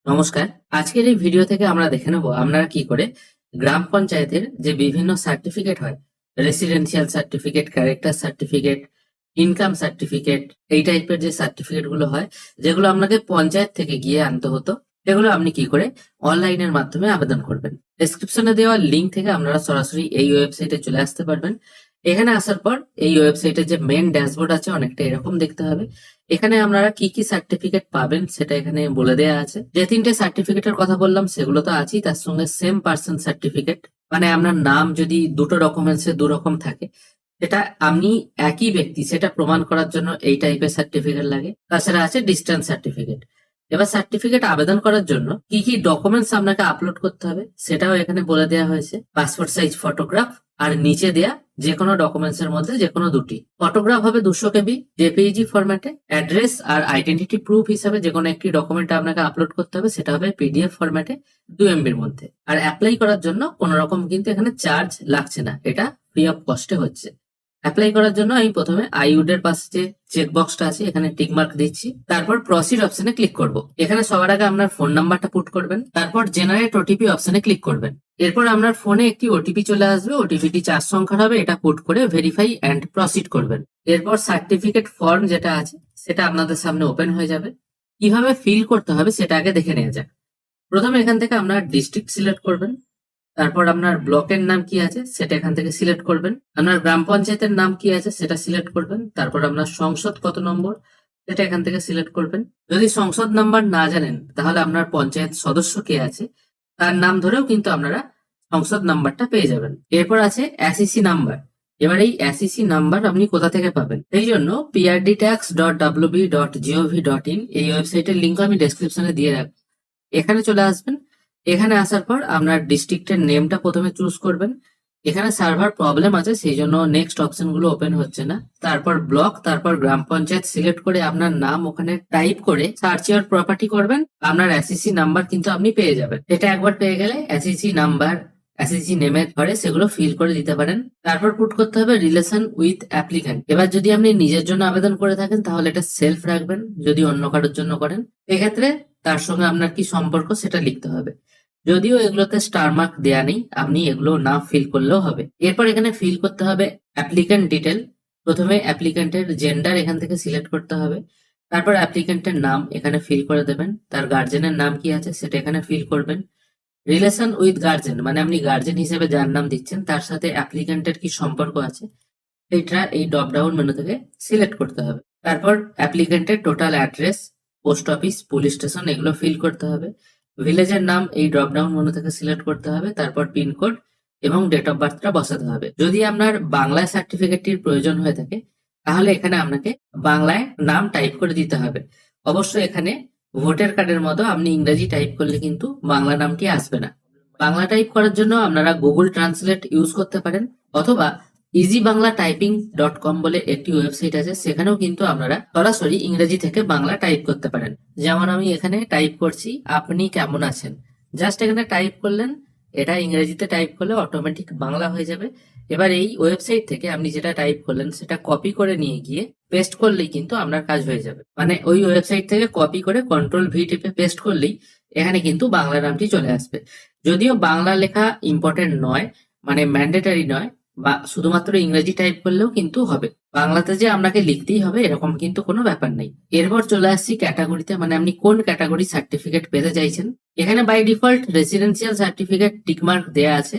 নমস্কার। আজকের এই ভিডিও থেকে আমরা দেখে নেব আপনারা কি করে গ্রাম পঞ্চায়েতের যে বিভিন্ন সার্টিফিকেট হয়, residential certificate, character certificate, income certificate, এই টাইপের যে সার্টিফিকেট গুলো হয়, যেগুলো আপনাকে পঞ্চায়েত থেকে গিয়ে আনতে হতো, সেগুলো আপনি কি করে অনলাইনের মাধ্যমে আবেদন করবেন। ডেসক্রিপশনে দেওয়া লিঙ্ক থেকে আপনারা সরাসরি এই ওয়েবসাইটে চলে আসতে পারবেন। এখানে আসার পর এই ওয়েবসাইটের যে মেন ড্যাশবোর্ড আছে অনেকটা এরকম দেখতে হবে। এখানে আপনারা কি কি সার্টিফিকেট পাবেন সেটা এখানে বলে দেওয়া আছে। যে তিনটে সার্টিফিকেটের কথা বললাম সেগুলো তো আছেই, তার সঙ্গে সেম পার্সন সার্টিফিকেট, মানে আপনার নাম যদি দুটো ডকুমেন্টসে দু রকম থাকে, সেটা আপনি একই ব্যক্তি সেটা প্রমাণ করার জন্য এই টাইপের সার্টিফিকেট লাগে। তাছাড়া আছে ডিস্টেন্স সার্টিফিকেট। এবার সার্টিফিকেট আবেদন করার জন্য কি কি ডকুমেন্টস আপনাকে আপলোড করতে হবে সেটাও এখানে বলে দেওয়া হয়েছে। পাসপোর্ট সাইজ ফটোগ্রাফ আর নিচে দেয়া যে কোনো ডকুমেন্টস এর মধ্যে যে কোনো দুটি। ফটোগ্রাফ হবে 200 KB জেপিইজি ফরম্যাটে। অ্যাড্রেস আর আইডেন্টিটি প্রুফ হিসাবে যে কোনো একটি ডকুমেন্ট আপনাকে আপলোড করতে হবে, সেটা হবে পিডিএফ ফরম্যাটে 2 MB বলতে। আর অ্যাপ্লাই করার জন্য কোনো রকম কিন্তু এখানে চার্জ লাগছে না, এটা ফ্রি অফ কস্টে হচ্ছে। অ্যাপ্লাই করার জন্য আমি প্রথমে আইউড এর পাশে যে চেক বক্সটা আছে এখানে টিক মার্ক দিচ্ছি, তারপর প্রসিড অপশনে ক্লিক করব। এখানে সবার আগে আপনার ফোন নাম্বারটা পুট করবেন, তারপর জেনারেট ওটিপি অপশনে ক্লিক করবেন। এরপর আপনার ফোনে একটি ওটিপি চলে আসবে, ওটিপিটি 4 সংখ্যার হবে, এটা পুট করে ভেরিফাই এন্ড প্রসিড করবেন। এরপর সার্টিফিকেট ফর্ম যেটা আছে সেটা আপনাদের সামনে ওপেন হয়ে যাবে। কিভাবে ফিল করতে হবে সেটা আগে দেখে নেওয়া যাক। প্রথমে এখান থেকে আপনার ডিস্ট্রিক্ট সিলেক্ট করবেন, তারপর আপনার ব্লকের নাম কি আছে সেটা এখান থেকে সিলেক্ট করবেন, আপনার গ্রাম পঞ্চায়েতের নাম কি আছে সেটা সিলেক্ট করবেন, তারপর আপনার সংসদ কত নম্বর সেটা এখান থেকে সিলেক্ট করবেন। যদি সংসদ নাম্বার না জানেন তাহলে আপনার পঞ্চায়েত সদস্য কে আছে তার নাম ধরেও কিন্তু আপনারা সংসদ নাম্বারটা পেয়ে যাবেন। এরপর আছে এসইসি নাম্বার। এবার এই এসইসি নাম্বার আপনি কোথা থেকে পাবেন, এই জন্য prdtax.wb.gov.in এই ওয়েবসাইটের লিঙ্ক আমি ডেসক্রিপশনে দিয়ে রাখবো। এখানে চলে আসবেন। এখানে আসার পর আপনার ডিস্ট্রিক্টের নেমটা প্রথমে চুজ করবেন। এখানে সার্ভার প্রবলেম আছে সেই জন্য নেক্সট অপশন গুলো ওপেন হচ্ছে না। তারপর ব্লক, তারপর গ্রাম পঞ্চায়েত সিলেক্ট করে আপনার নাম ওখানে টাইপ করে সার্চ ইওর প্রপার্টি করবেন। আপনার এসইসি নাম্বার কিন্তু আপনি পেয়ে যাবেন। এটা একবার পেয়ে গেলে এসইসি নাম্বার, এসইসি নেমের ঘরে সেগুলো ফিল করে দিতে পারেন। তারপর পুট করতে হবে রিলেশন উইথ অ্যাপ্লিক্যান্ট। এবার যদি আপনি নিজের জন্য আবেদন করে থাকেন তাহলে এটা সেলফ রাখবেন, যদি অন্য কারোর জন্য করেন এক্ষেত্রে তার সঙ্গে আপনার কি সম্পর্ক সেটা লিখতে হবে। যদিও এগুলোতে স্টার মার্ক দেয়া নেই, আপনি এগুলো না ফিল করলেও হবে। এরপর এখানে ফিল করতে হবে অ্যাপ্লিক্যান্ট ডিটেল। প্রথমে অ্যাপ্লিক্যান্টের জেন্ডার এখান থেকে সিলেক্ট করতে হবে, তারপর অ্যাপ্লিক্যান্টের নাম এখানে ফিল করে দেবেন, তার গার্জেনের নাম কি আছে সেটা এখানে ফিল করবেন। রিলেশন উইথ গার্জেন মানে আপনি গার্জেন হিসেবে যার নাম দিচ্ছেন তার সাথে অ্যাপ্লিক্যান্টের কি সম্পর্ক আছে এটা এই ড্রপ ডাউন মেনু থেকে সিলেক্ট করতে হবে। তারপর অ্যাপ্লিক্যান্টের total address, post office, police station এগুলো ফিল করতে হবে। ভিলেজের নাম এই ড্রপ ডাউন মেনু থেকে সিলেক্ট করতে হবে। তারপর পিনকোড এবং ডেট অফ বার্থটা বসাতে হবে। যদি আপনার বাংলায় সার্টিফিকেটটির প্রয়োজন হয়ে থাকে তাহলে এখানে আপনাকে বাংলায় নাম টাইপ করে দিতে হবে। অবশ্যই এখানে ভোটার কার্ডের মতো আপনি ইংরেজি টাইপ করলে কিন্তু বাংলা নামটি আসবে না। বাংলা টাইপ করার জন্য আপনারা গুগল ট্রান্সলেট ইউজ করতে পারেন, অথবা easybanglatiping.com বলে একটি ওয়েবসাইট আছে, সেখানেও কিন্তু আপনারা সরাসরি ইংরেজি থেকে বাংলা টাইপ করতে পারেন। যেমন আমি এখানে টাইপ করছি আপনি কেমন আছেন, জাস্ট এখানে টাইপ করলেন, এটা ইংরেজিতে টাইপ করলে অটোমেটিক বাংলা হয়ে যাবে। এবার এই ওয়েবসাইট থেকে আপনি যেটা টাইপ করলেন সেটা কপি করে নিয়ে গিয়ে পেস্ট করলেই কিন্তু আপনার কাজ হয়ে যাবে। মানে ওই ওয়েবসাইট থেকে কপি করে কন্ট্রোল-V টিপে পেস্ট করলেই এখানে কিন্তু বাংলা নামটি চলে আসবে। যদিও বাংলা লেখা ইম্পর্টেন্ট নয়, মানে ম্যান্ডেটারি নয়, বা শুধুমাত্র ইংরেজি টাইপ করলেও কিন্তু হবে। বাংলাতে যে আপনাকে লিখতেই হবে এরকম কিন্তু কোনো ব্যাপার নেই। এরপর চলে আসছি ক্যাটাগরিতে, মানে আপনি কোন ক্যাটাগরি সার্টিফিকেট পেতে চাইছেন। এখানে by default residential certificate tick mark দেয়া আছে।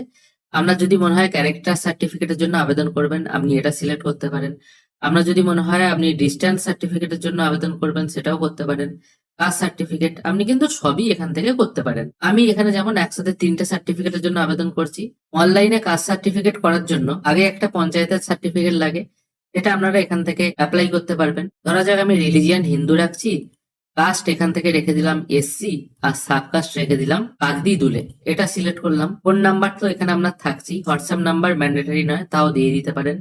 আপনার যদি মনে হয় ক্যারেক্টার সার্টিফিকেটের জন্য আবেদন করবেন আপনি এটা সিলেক্ট করতে পারেন। আপনার যদি মনে হয় আপনি ডিস্টেন্স সার্টিফিকেটের জন্য আবেদন করবেন সেটাও করতে পারেন। কাস্ট সার্টিফিকেট আপনি কিন্তু সবই এখান থেকে করতে পারেন। আমি এখানে যেমন একসাথে 3টে সার্টিফিকেটের জন্য আবেদন করছি। অনলাইনে কাস্ট সার্টিফিকেট করার জন্য আগে একটা পঞ্চায়েতের সার্টিফিকেট লাগে, এটা আপনারা এখান থেকে অ্যাপ্লাই করতে পারবেন। ধরা যাক আমি রিলিজিয়ান হিন্দু রাখছি, কাস্ট এখান থেকে রেখে দিলাম এসসি, আর সাব কাস্ট রেখে দিলাম কাকদি দুলে, এটা সিলেক্ট করলাম। ফোন নাম্বার তো এখানে আপনার থাকছেই, হোয়াটসঅ্যাপ নাম্বার ম্যান্ডেটারি নয় তাও দিয়ে দিতে পারেন।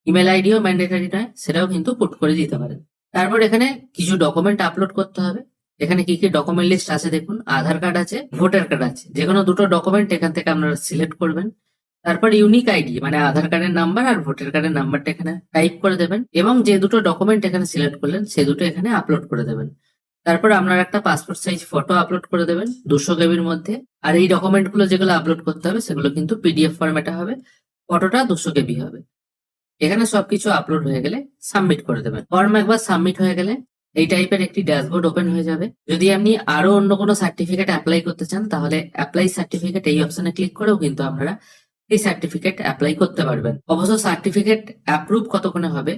ইমেল আইডিও ম্যান্ডেটারি নয় সেটাও কিন্তু পুট করে দিতে পারেন। তারপর এখানে কিছু ডকুমেন্ট আপলোড করতে হবে। এখানে কি কি ডকুমেন্ট লিস্ট আছে দেখুন, আধার কার্ড আছে, ভোটার কার্ড আছে, যে কোনো দুটো ডকুমেন্ট এখান থেকে আপনারা সিলেক্ট করবেন। তারপর ইউনিক আইডি মানে আধার কার্ডের নাম্বার আর ভোটার কার্ডের নাম্বারটা এখানে টাইপ করে দেবেন, এবং যে দুটো ডকুমেন্ট এখানে সিলেক্ট করলেন সে দুটো এখানে আপলোড করে দেবেন। তারপর আপনারা একটা পাসপোর্ট সাইজ ফটো আপলোড করে দেবেন 200 কেবির মধ্যে। আর এই ডকুমেন্টগুলো যেগুলো আপলোড করতে হবে সেগুলো কিন্তু পিডিএফ ফরম্যাটে হবে, ফটোটা 200 কেবি হবে। এখানে সবকিছু আপলোড হয়ে গেলে সাবমিট করে দেবেন। ফর্ম একবার সাবমিট হয়ে গেলে এই টাইপের একটি ড্যাশবোর্ড ওপেন হয়ে যাবে। যদি আপনি আরো অন্য কোনো সার্টিফিকেট অ্যাপ্লাই করতে চান তাহলে অ্যাপ্লাই সার্টিফিকেট এই অপশনে ক্লিক করেও কিন্তু আপনারা এই সার্টিফিকেট অ্যাপ্লাই করতে পারবেন। অবশ্য সার্টিফিকেট অ্যাপ্রুভ কতক্ষণে হবে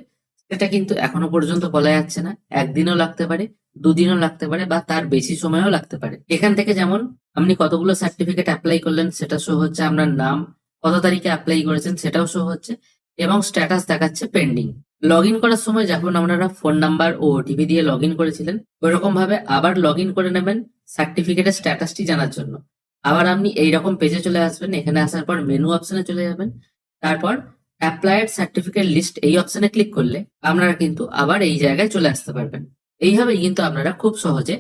সেটা কিন্তু এখনো পর্যন্ত বলা যাচ্ছে না। একদিনও লাগতে পারে, দুদিনও লাগতে পারে, বা তার বেশি সময়ও লাগতে পারে। এখান থেকে যেমন আপনি কতগুলো সার্টিফিকেট অ্যাপ্লাই করলেন সেটা শো হচ্ছে, আপনার নাম, কত তারিখে অ্যাপ্লাই করেছেন সেটাও শো হচ্ছে, এবং স্ট্যাটাস দেখাচ্ছে পেন্ডিং। লগ ইন করার সময় যখন আপনারা ফোন নাম্বার ও ওটিপি দিয়ে লগ ইন করেছিলেন ওইরকম ভাবে আবার লগ ইন করে নেবেন সার্টিফিকেটের স্ট্যাটাসটি জানার জন্য। আবার আপনি এইরকম পেজে চলে আসবেন। এখানে আসার পর মেনু অপশনে চলে যাবেন। তারপর অ্যাপ্লাইড সার্টিফিকেট লিস্ট এই অপশনে ক্লিক করলে আপনারা কিন্তু আবার এই জায়গায় চলে আসতে পারবেন। এইভাবেই কিন্তু আপনারা খুব সহজে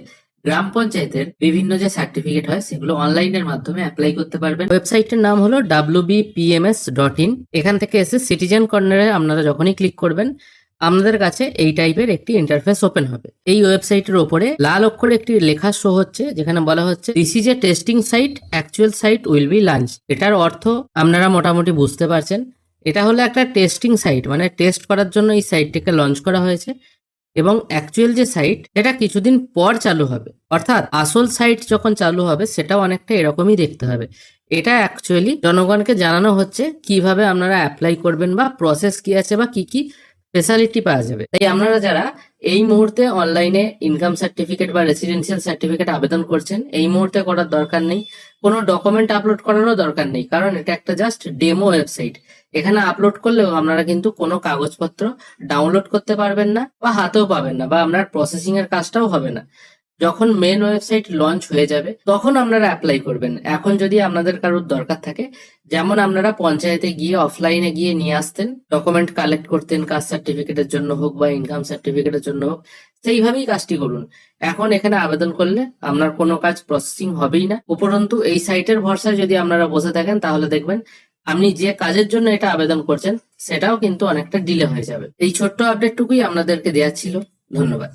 গ্রাম পঞ্চায়েতের বিভিন্ন যে সার্টিফিকেট হয় সেগুলো অনলাইনের মাধ্যমে অ্যাপ্লাই করতে পারবেন। ওয়েবসাইটের নাম হলো wbpms.in। এখান থেকে এসে সিটিজেন কর্নারে আপনারা যখনই ক্লিক করবেন আপনাদের কাছে এই টাইপের একটি ইন্টারফেস ওপেন হবে। এই ওয়েবসাইটের ওপরে লাল অক্ষরে একটি লেখা শো হচ্ছে যেখানে বলা হচ্ছে this is a testing site, actual site will be launch. এটার অর্থ আপনারা মোটামুটি বুঝতে পারছেন। এটা হলো একটা টেস্টিং সাইট, মানে টেস্ট করার জন্য এই সাইটটিকে লঞ্চ করা হয়েছে, এবং অ্যাকচুয়াল যে সাইট এটা কিছুদিন পর চালু হবে। অর্থাৎ আসল সাইট যখন চালু হবে সেটাও অনেকটা এরকমই দেখতে হবে। এটা অ্যাকচুয়ালি জনগণকে জানানো হচ্ছে কিভাবে আপনারা অ্যাপ্লাই করবেন বা প্রসেস কি আছে বা কি কি স্পেশালিটি পাওয়া যাবে। তাই আপনারা যারা এই মুহূর্তে অনলাইনে ইনকাম সার্টিফিকেট বা রেসিডেন্সিয়াল সার্টিফিকেট আবেদন করছেন এই মুহূর্তে করার দরকার নেই, কোনো ডকুমেন্ট আপলোড করারও দরকার নেই, কারণ এটা একটা জাস্ট ডেমো ওয়েবসাইট। এখানে আপলোড করলেও আপনারা কিন্তু কোনো কাগজপত্র ডাউনলোড করতে পারবেন না বা হাতেও পাবেন না, বা আপনার প্রসেসিং এর কাজটাও হবে না। যখন মেন ওয়েবসাইট লঞ্চ হয়ে যাবে তখন আপনারা অ্যাপ্লাই করবেন। এখন যদি আপনাদের কারোর দরকার থাকে, যেমন আপনারা পঞ্চায়েতে গিয়ে অফলাইনে গিয়ে নিয়ে আসতেন, ডকুমেন্ট কালেক্ট করতেন কাস্ট সার্টিফিকেটের জন্য হোক বা ইনকাম সার্টিফিকেটের জন্য হোক, সেইভাবেই কাজটি করুন। এখন এখানে আবেদন করলে আপনার কোনো কাজ প্রসেসিং হবেই না। উপরন্তু এই সাইটের ভরসায় যদি আপনারা বসে থাকেন তাহলে দেখবেন আপনি যে কাজের জন্য এটা আবেদন করছেন সেটাও কিন্তু অনেকটা ডিলে হয়ে যাবে। এই ছোট্ট আপডেটটুকুই আপনাদেরকে দেওয়া ছিল। ধন্যবাদ।